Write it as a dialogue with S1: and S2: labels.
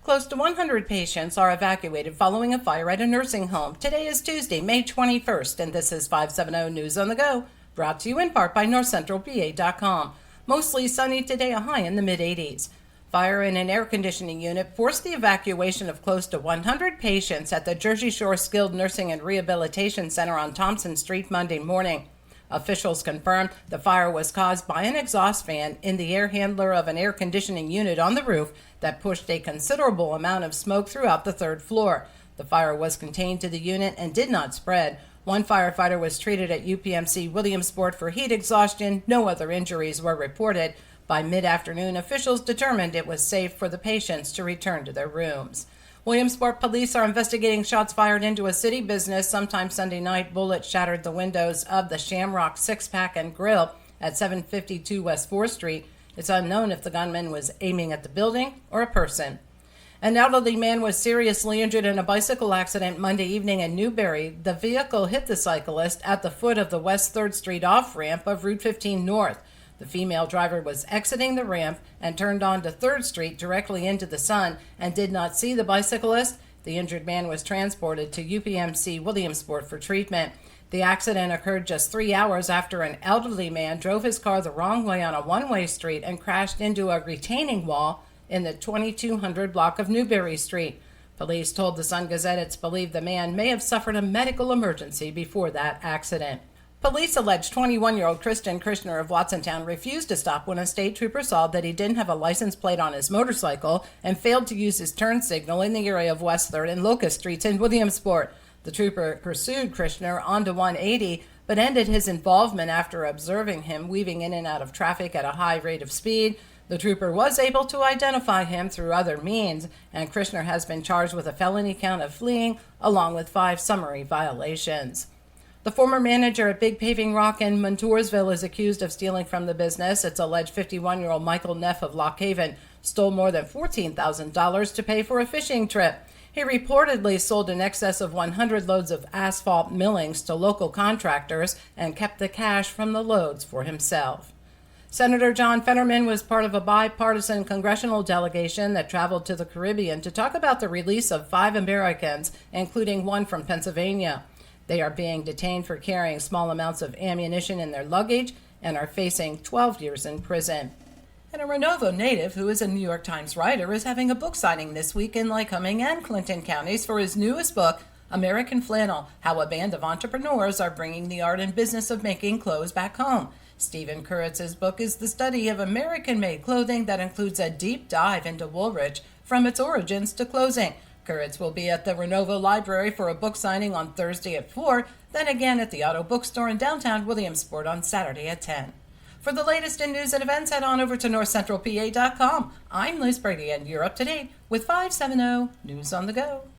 S1: Close to 100 patients are evacuated following a fire at a nursing home. Today is Tuesday, May 21st, and this is 570 News on the Go, brought to you in part by NorthCentralPA.com. Mostly sunny today, a high in the mid-80s. Fire in an air conditioning unit forced the evacuation of close to 100 patients at the Jersey Shore Skilled Nursing and Rehabilitation Center on Thompson Street Monday morning. Officials confirmed the fire was caused by an exhaust fan in the air handler of an air conditioning unit on the roof that pushed a considerable amount of smoke throughout the third floor. The fire was contained to the unit and did not spread. One firefighter was treated at UPMC Williamsport for heat exhaustion. No other injuries were reported. By mid-afternoon, officials determined it was safe for the patients to return to their rooms. Williamsport police are investigating shots fired into a city business. Sometime Sunday night, bullets shattered the windows of the Shamrock Six-Pack and Grill at 752 West 4th Street. It's unknown if the gunman was aiming at the building or a person. An elderly man was seriously injured in a bicycle accident Monday evening in Newbury. The vehicle hit the cyclist at the foot of the West 3rd Street off-ramp of Route 15 North. The female driver was exiting the ramp and turned onto 3rd Street directly into the sun and did not see the bicyclist. The injured man was transported to UPMC Williamsport for treatment. The accident occurred just 3 hours after an elderly man drove his car the wrong way on a one-way street and crashed into a retaining wall in the 2200 block of Newbury Street. Police told the Sun-Gazette it's believed the man may have suffered a medical emergency before that accident. Police allege 21-year-old Christian Krishner of Watsontown refused to stop when a state trooper saw that he didn't have a license plate on his motorcycle and failed to use his turn signal in the area of West 3rd and Locust Streets in Williamsport. The trooper pursued Krishner onto 180, but ended his involvement after observing him weaving in and out of traffic at a high rate of speed. The trooper was able to identify him through other means, and Krishner has been charged with a felony count of fleeing, along with 5 summary violations. The former manager at Big Paving Rock in Montoursville is accused of stealing from the business. It's alleged 51-year-old Michael Neff of Lock Haven stole more than $14,000 to pay for a fishing trip. He reportedly sold in excess of 100 loads of asphalt millings to local contractors and kept the cash from the loads for himself. Senator John Fetterman was part of a bipartisan congressional delegation that traveled to the Caribbean to talk about the release of 5 Americans, including one from Pennsylvania. They are being detained for carrying small amounts of ammunition in their luggage and are facing 12 years in prison. And a Renovo native who is a New York Times writer is having a book signing this week in Lycoming and Clinton counties for his newest book, American Flannel, How a Band of Entrepreneurs Are Bringing the Art and Business of Making Clothes Back Home. Stephen Kuritz's book is the study of American-made clothing that includes a deep dive into Woolrich from its origins to closing. Kuritz will be at the Renovo Library for a book signing on Thursday at 4, then again at the Auto Bookstore in downtown Williamsport on Saturday at 10. For the latest in news and events, head on over to NorthCentralPA.com. I'm Liz Brady, and you're up to date with 570 News on the Go.